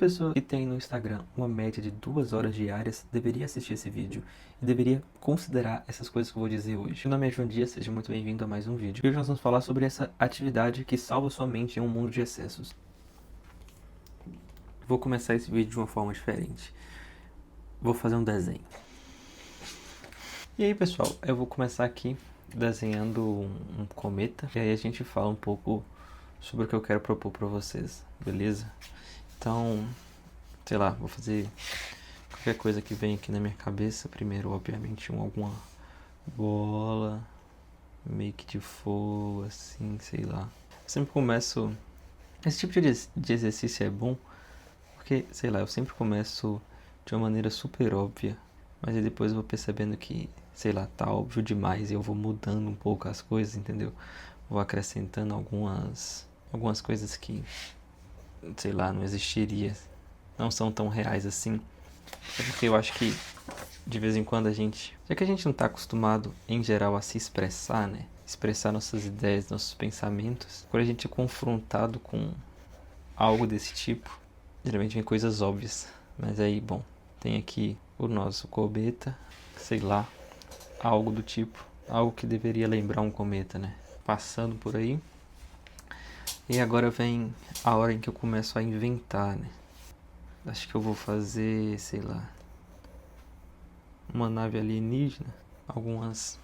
pessoa que tem no Instagram uma média de 2 horas diárias deveria assistir esse vídeo e deveria considerar essas coisas que eu vou dizer hoje. Meu nome é João Dias, seja muito bem-vindo a mais um vídeo. Hoje nós vamos falar sobre essa atividade que salva sua mente em um mundo de excessos. Vou começar esse vídeo de uma forma diferente. Vou fazer um desenho. E aí, pessoal, eu vou começar aqui desenhando um cometa. E aí a gente fala um pouco sobre o que eu quero propor para vocês, beleza? Então, sei lá, vou fazer qualquer coisa que vem aqui na minha cabeça. Primeiro, obviamente, alguma bola meio que de fogo, assim, sei lá. Eu sempre começo... Esse tipo de exercício é bom porque, sei lá, eu sempre começo de uma maneira super óbvia, mas aí depois eu vou percebendo que, sei lá, tá óbvio demais e eu vou mudando um pouco as coisas, entendeu? Vou acrescentando algumas coisas que, sei lá, não existiria, não são tão reais assim. É porque eu acho que de vez em quando já que a gente não tá acostumado em geral a se expressar, né? Expressar nossas ideias, nossos pensamentos, quando a gente é confrontado com algo desse tipo, geralmente vem coisas óbvias. Mas aí, bom, tem aqui o nosso cometa, sei lá, algo do tipo, algo que deveria lembrar um cometa, né? Passando por aí. E agora vem a hora em que eu começo a inventar, né? Acho que eu vou fazer, sei lá, uma nave alienígena, algumas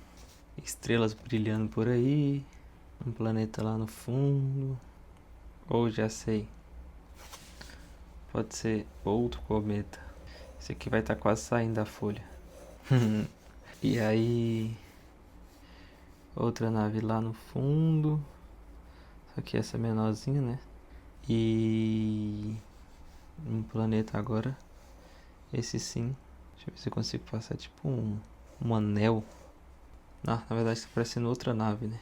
estrelas brilhando por aí, um planeta lá no fundo, ou já sei, pode ser outro cometa. Esse aqui vai estar quase saindo da folha. E aí, outra nave lá no fundo, só que essa é menorzinha, né? E um planeta agora, esse sim. Deixa eu ver se eu consigo passar tipo um anel. Ah, na verdade está parecendo outra nave, né?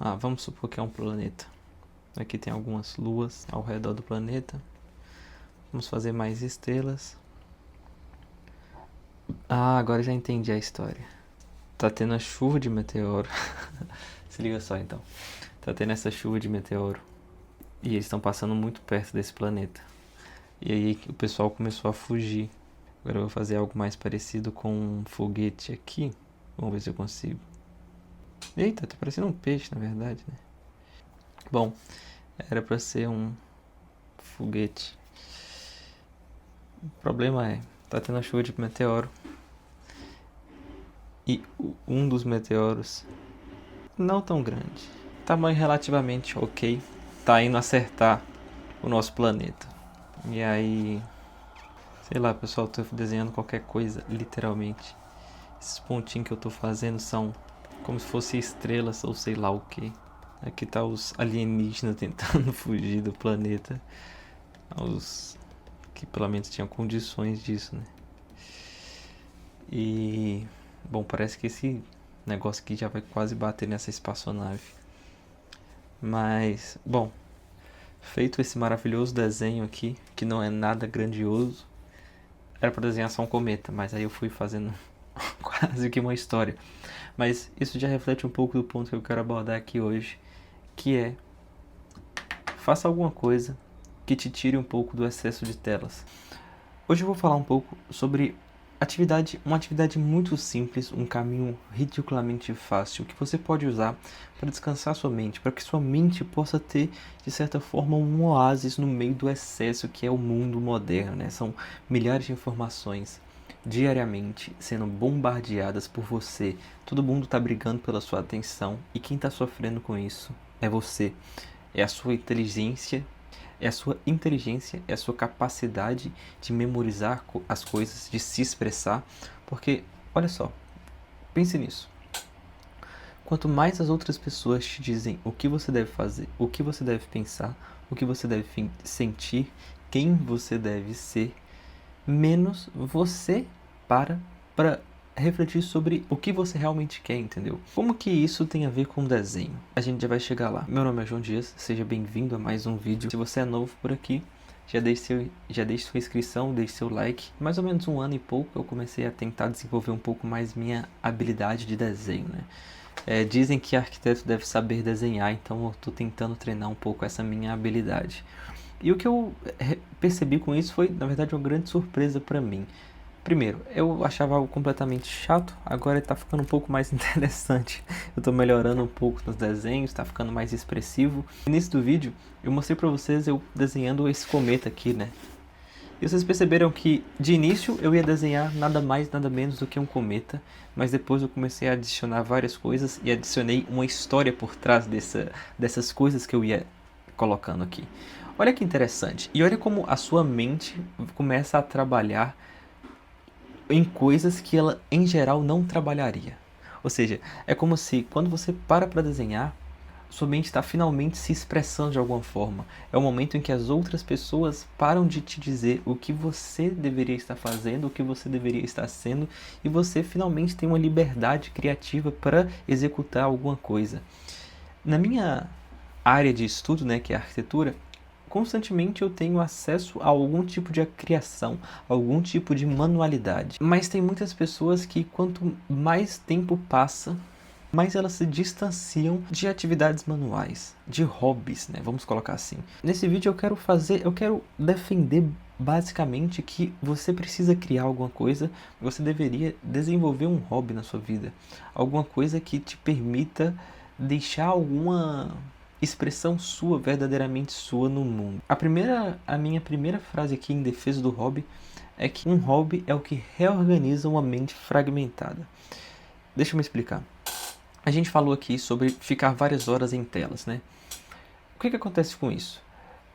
Ah, vamos supor que é um planeta. Aqui tem algumas luas ao redor do planeta. Vamos fazer mais estrelas. Ah, agora já entendi a história. Tá tendo a chuva de meteoro. Se liga só então. Tá tendo essa chuva de meteoro. E eles estão passando muito perto desse planeta. E aí o pessoal começou a fugir. Agora eu vou fazer algo mais parecido com um foguete aqui. Vamos ver se eu consigo. Eita, tá parecendo um peixe, na verdade, né? Bom, era pra ser um foguete. O problema é, tá tendo a chuva de meteoro. E um dos meteoros, não tão grande, tamanho relativamente ok, tá indo acertar o nosso planeta. E aí, sei lá, pessoal, tô desenhando qualquer coisa, literalmente. Esses pontinhos que eu tô fazendo são como se fossem estrelas ou sei lá o que. Aqui tá os alienígenas tentando fugir do planeta. Os que pelo menos tinham condições disso, né? E... bom, parece que esse negócio aqui já vai quase bater nessa espaçonave. Mas, bom, feito esse maravilhoso desenho aqui, que não é nada grandioso, era para desenhar só um cometa, mas aí eu fui fazendo quase que uma história. Mas isso já reflete um pouco do ponto que eu quero abordar aqui hoje, que é: faça alguma coisa que te tire um pouco do excesso de telas. Hoje eu vou falar um pouco sobre uma atividade muito simples, um caminho ridiculamente fácil que você pode usar para descansar sua mente, para que sua mente possa ter, de certa forma, um oásis no meio do excesso que é o mundo moderno, né? São milhares de informações diariamente sendo bombardeadas por você. Todo mundo está brigando pela sua atenção e quem está sofrendo com isso é você. É a sua inteligência, é a sua capacidade de memorizar as coisas, de se expressar, porque, olha só, pense nisso. Quanto mais as outras pessoas te dizem o que você deve fazer, o que você deve pensar, o que você deve sentir, quem você deve ser, menos você para refletir sobre o que você realmente quer, entendeu? Como que isso tem a ver com desenho? A gente já vai chegar lá. Meu nome é João Dias, seja bem-vindo a mais um vídeo. Se você é novo por aqui, já deixe sua inscrição, deixe seu like. Mais ou menos 1 ano e pouco eu comecei a tentar desenvolver um pouco mais minha habilidade de desenho, né? Dizem que arquiteto deve saber desenhar, então eu estou tentando treinar um pouco essa minha habilidade. E o que eu percebi com isso foi, na verdade, uma grande surpresa para mim. Primeiro, eu achava algo completamente chato, agora está ficando um pouco mais interessante. Eu estou melhorando um pouco nos desenhos, está ficando mais expressivo. No início do vídeo, eu mostrei para vocês eu desenhando esse cometa aqui, né? E vocês perceberam que, de início, eu ia desenhar nada mais, nada menos do que um cometa, mas depois eu comecei a adicionar várias coisas e adicionei uma história por trás dessas coisas que eu ia colocando aqui. Olha que interessante. E olha como a sua mente começa a trabalhar em coisas que ela, em geral, não trabalharia. Ou seja, é como se, quando você para desenhar, sua mente está finalmente se expressando de alguma forma. É o momento em que as outras pessoas param de te dizer o que você deveria estar fazendo, o que você deveria estar sendo, e você finalmente tem uma liberdade criativa para executar alguma coisa. Na minha área de estudo, né, que é a arquitetura, constantemente eu tenho acesso a algum tipo de criação, algum tipo de manualidade. Mas tem muitas pessoas que, quanto mais tempo passa, mais elas se distanciam de atividades manuais, de hobbies, né? Vamos colocar assim. Nesse vídeo eu quero defender basicamente que você precisa criar alguma coisa, você deveria desenvolver um hobby na sua vida, alguma coisa que te permita deixar alguma expressão sua, verdadeiramente sua no mundo. A minha primeira frase aqui em defesa do hobby é que um hobby é o que reorganiza uma mente fragmentada. Deixa eu me explicar. A gente falou aqui sobre ficar várias horas em telas, né? O que acontece com isso?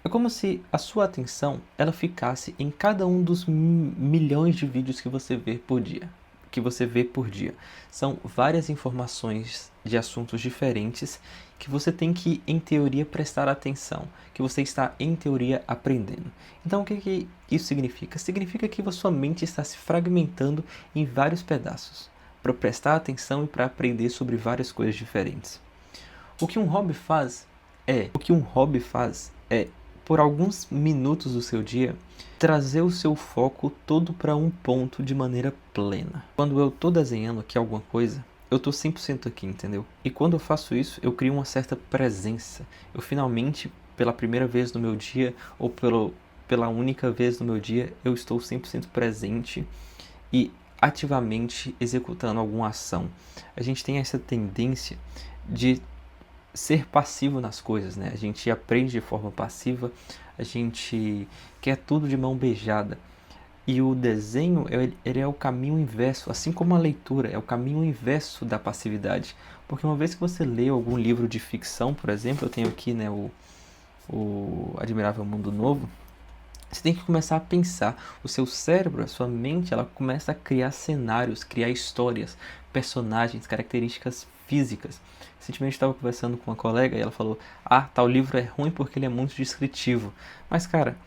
É como se a sua atenção ela ficasse em cada um dos milhões de vídeos que você vê por dia. São várias informações de assuntos diferentes que você tem que, em teoria, prestar atenção, que você está, em teoria, aprendendo. Então, o que isso significa? Significa que a sua mente está se fragmentando em vários pedaços, para prestar atenção e para aprender sobre várias coisas diferentes. O que um hobby faz é, por alguns minutos do seu dia, trazer o seu foco todo para um ponto de maneira plena. Quando eu estou desenhando aqui alguma coisa, eu estou 100% aqui, entendeu? E quando eu faço isso, eu crio uma certa presença. Eu finalmente, pela primeira vez no meu dia, ou pela única vez no meu dia, eu estou 100% presente e ativamente executando alguma ação. A gente tem essa tendência de ser passivo nas coisas, né? A gente aprende de forma passiva, a gente quer tudo de mão beijada. E o desenho, ele é o caminho inverso, assim como a leitura, é o caminho inverso da passividade. Porque uma vez que você lê algum livro de ficção, por exemplo, eu tenho aqui, né, o Admirável Mundo Novo, você tem que começar a pensar. O seu cérebro, a sua mente, ela começa a criar cenários, criar histórias, personagens, características físicas. Recentemente eu estava conversando com uma colega e ela falou: tal livro é ruim porque ele é muito descritivo. Mas, cara,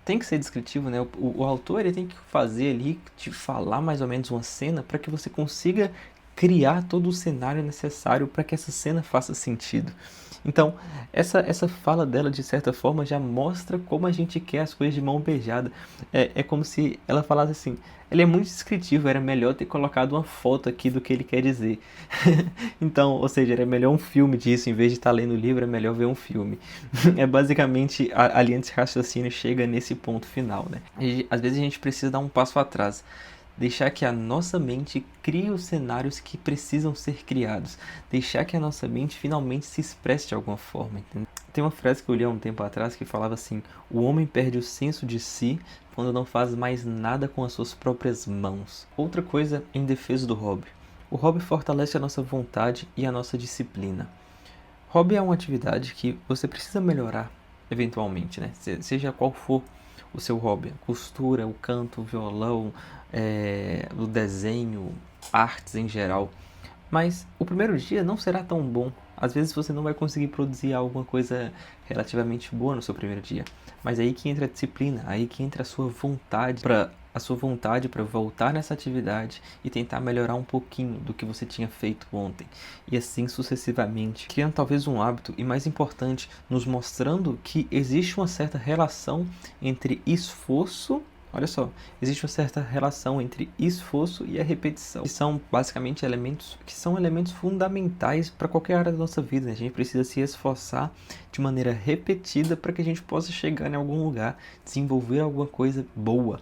tem que ser descritivo, né? O autor ele tem que fazer ali, te falar mais ou menos uma cena para que você consiga criar todo o cenário necessário para que essa cena faça sentido. Então, essa fala dela, de certa forma, já mostra como a gente quer as coisas de mão beijada. É como se ela falasse assim: ele é muito descritivo, era melhor ter colocado uma foto aqui do que ele quer dizer. Então, ou seja, era melhor um filme disso, em vez de estar lendo o livro, é melhor ver um filme. É basicamente, a linha de raciocínio chega nesse ponto final, né? E, às vezes a gente precisa dar um passo atrás. Deixar que a nossa mente crie os cenários que precisam ser criados. Deixar que a nossa mente finalmente se expresse de alguma forma. Entendeu? Tem uma frase que eu li há um tempo atrás que falava assim: o homem perde o senso de si quando não faz mais nada com as suas próprias mãos. Outra coisa em defesa do hobby. O hobby fortalece a nossa vontade e a nossa disciplina. Hobby é uma atividade que você precisa melhorar eventualmente, né? Seja qual for o seu hobby, a costura, o canto, o violão, o desenho, artes em geral. Mas o primeiro dia não será tão bom. Às vezes você não vai conseguir produzir alguma coisa relativamente boa no seu primeiro dia. Mas aí que entra a disciplina, aí que entra a sua vontade para voltar nessa atividade e tentar melhorar um pouquinho do que você tinha feito ontem. E assim sucessivamente, criando talvez um hábito e, mais importante, nos mostrando que existe uma certa relação entre esforço Olha só, existe uma certa relação entre esforço e a repetição, que são basicamente elementos fundamentais para qualquer área da nossa vida, né? A gente precisa se esforçar de maneira repetida para que a gente possa chegar em algum lugar, desenvolver alguma coisa boa,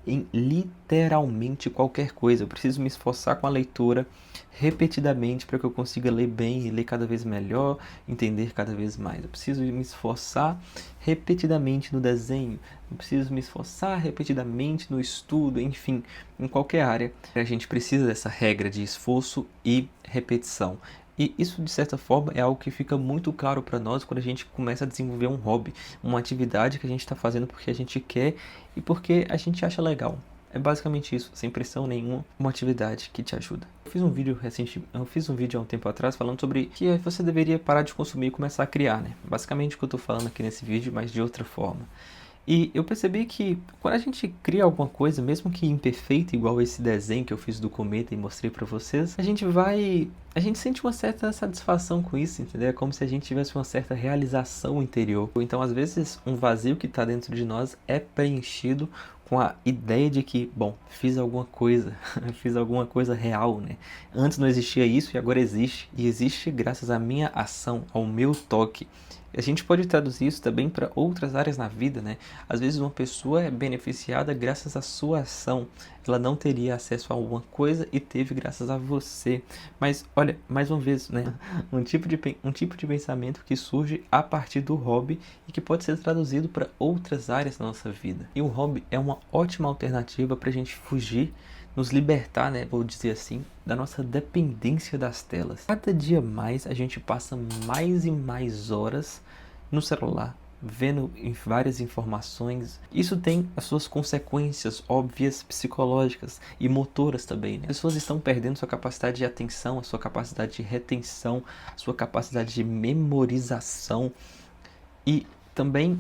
em literalmente qualquer coisa. Eu preciso me esforçar com a leitura repetidamente para que eu consiga ler bem e ler cada vez melhor, entender cada vez mais. Eu preciso me esforçar repetidamente no desenho, eu preciso me esforçar repetidamente no estudo, enfim, em qualquer área. A gente precisa dessa regra de esforço e repetição. E isso, de certa forma, é algo que fica muito claro para nós quando a gente começa a desenvolver um hobby, uma atividade que a gente está fazendo porque a gente quer e porque a gente acha legal. É basicamente isso, sem pressão nenhuma, uma atividade que te ajuda. Eu fiz um vídeo há um tempo atrás falando sobre que você deveria parar de consumir e começar a criar, né? Basicamente o que eu estou falando aqui nesse vídeo, mas de outra forma. E eu percebi que quando a gente cria alguma coisa, mesmo que imperfeita, igual esse desenho que eu fiz do cometa e mostrei pra vocês, a gente sente uma certa satisfação com isso, entendeu? É como se a gente tivesse uma certa realização interior. Então, às vezes, um vazio que está dentro de nós é preenchido com a ideia de que, bom, fiz alguma coisa, fiz alguma coisa real, né? Antes não existia isso e agora existe. E existe graças à minha ação, ao meu toque. A gente pode traduzir isso também para outras áreas na vida, né? Às vezes uma pessoa é beneficiada graças à sua ação. Ela não teria acesso a alguma coisa e teve graças a você. Mas olha, mais uma vez, né? Um tipo de pensamento que surge a partir do hobby e que pode ser traduzido para outras áreas da nossa vida. E o hobby é uma ótima alternativa para a gente fugir, nos libertar, né, vou dizer assim, da nossa dependência das telas. Cada dia mais a gente passa mais e mais horas no celular, vendo várias informações. Isso tem as suas consequências óbvias psicológicas e motoras também, né? As pessoas estão perdendo sua capacidade de atenção, a sua capacidade de retenção, a sua capacidade de memorização e também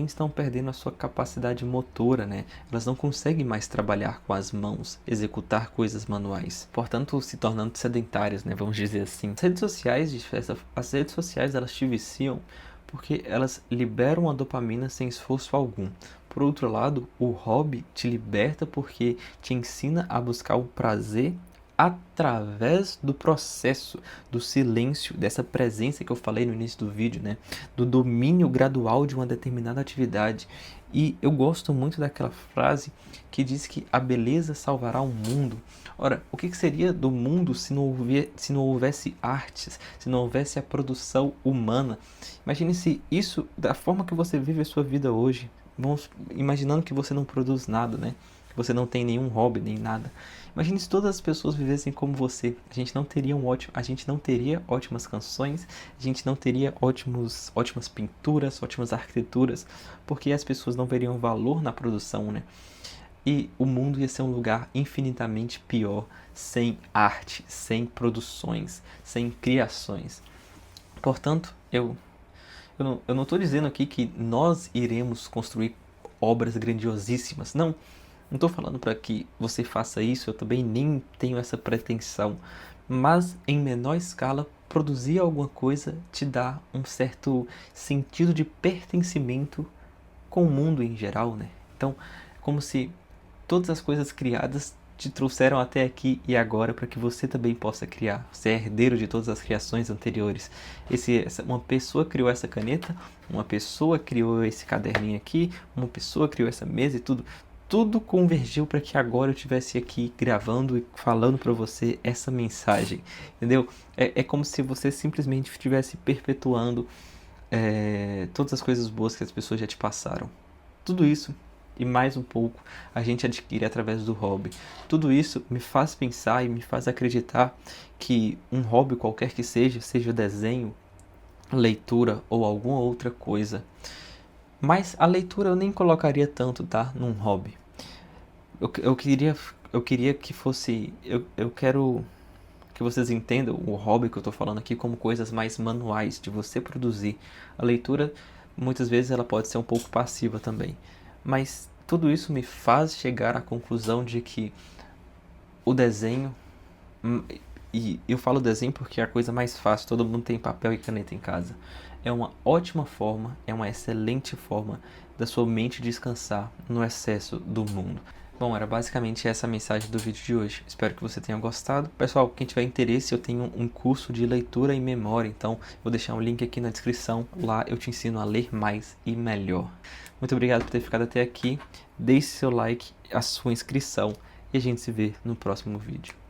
estão perdendo a sua capacidade motora, né? Elas não conseguem mais trabalhar com as mãos, executar coisas manuais, portanto se tornando sedentárias, né? Vamos dizer assim. As redes sociais elas te viciam porque elas liberam a dopamina sem esforço algum. Por outro lado, o hobby te liberta porque te ensina a buscar o prazer através do processo, do silêncio, dessa presença que eu falei no início do vídeo, né? Do domínio gradual de uma determinada atividade. E eu gosto muito daquela frase que diz que a beleza salvará o mundo. Ora, o que seria do mundo se não houvesse artes, se não houvesse a produção humana? Imagine se isso, da forma que você vive a sua vida hoje, imaginando que você não produz nada, né? Que você não tem nenhum hobby, nem nada. Imagine se todas as pessoas vivessem como você. A gente não teria ótimas canções, a gente não teria ótimas pinturas, ótimas arquiteturas, porque as pessoas não veriam valor na produção, né? E o mundo ia ser um lugar infinitamente pior, sem arte, sem produções, sem criações. Portanto, eu não estou dizendo aqui que nós iremos construir obras grandiosíssimas. Não estou falando para que você faça isso, eu também nem tenho essa pretensão. Mas, em menor escala, produzir alguma coisa te dá um certo sentido de pertencimento com o mundo em geral, né? Então, como se todas as coisas criadas te trouxeram até aqui e agora para que você também possa criar. Você é herdeiro de todas as criações anteriores. Uma pessoa criou essa caneta, uma pessoa criou esse caderninho aqui, uma pessoa criou essa mesa e tudo. Tudo convergiu para que agora eu estivesse aqui gravando e falando para você essa mensagem, entendeu? É como se você simplesmente estivesse perpetuando todas as coisas boas que as pessoas já te passaram. Tudo isso e mais um pouco a gente adquire através do hobby. Tudo isso me faz pensar e me faz acreditar que um hobby qualquer que seja desenho, leitura ou alguma outra coisa. Mas a leitura eu nem colocaria tanto, tá? Num hobby. Eu queria que fosse... Eu quero que vocês entendam o hobby que eu estou falando aqui como coisas mais manuais, de você produzir. A leitura, muitas vezes, ela pode ser um pouco passiva também. Mas tudo isso me faz chegar à conclusão de que o desenho, E eu falo desenho porque é a coisa mais fácil, todo mundo tem papel e caneta em casa. É uma ótima forma, é uma excelente forma da sua mente descansar no excesso do mundo. Bom, era basicamente essa a mensagem do vídeo de hoje. Espero que você tenha gostado. Pessoal, quem tiver interesse, eu tenho um curso de leitura e memória, então vou deixar um link aqui na descrição. Lá eu te ensino a ler mais e melhor. Muito obrigado por ter ficado até aqui. Deixe seu like, a sua inscrição e a gente se vê no próximo vídeo.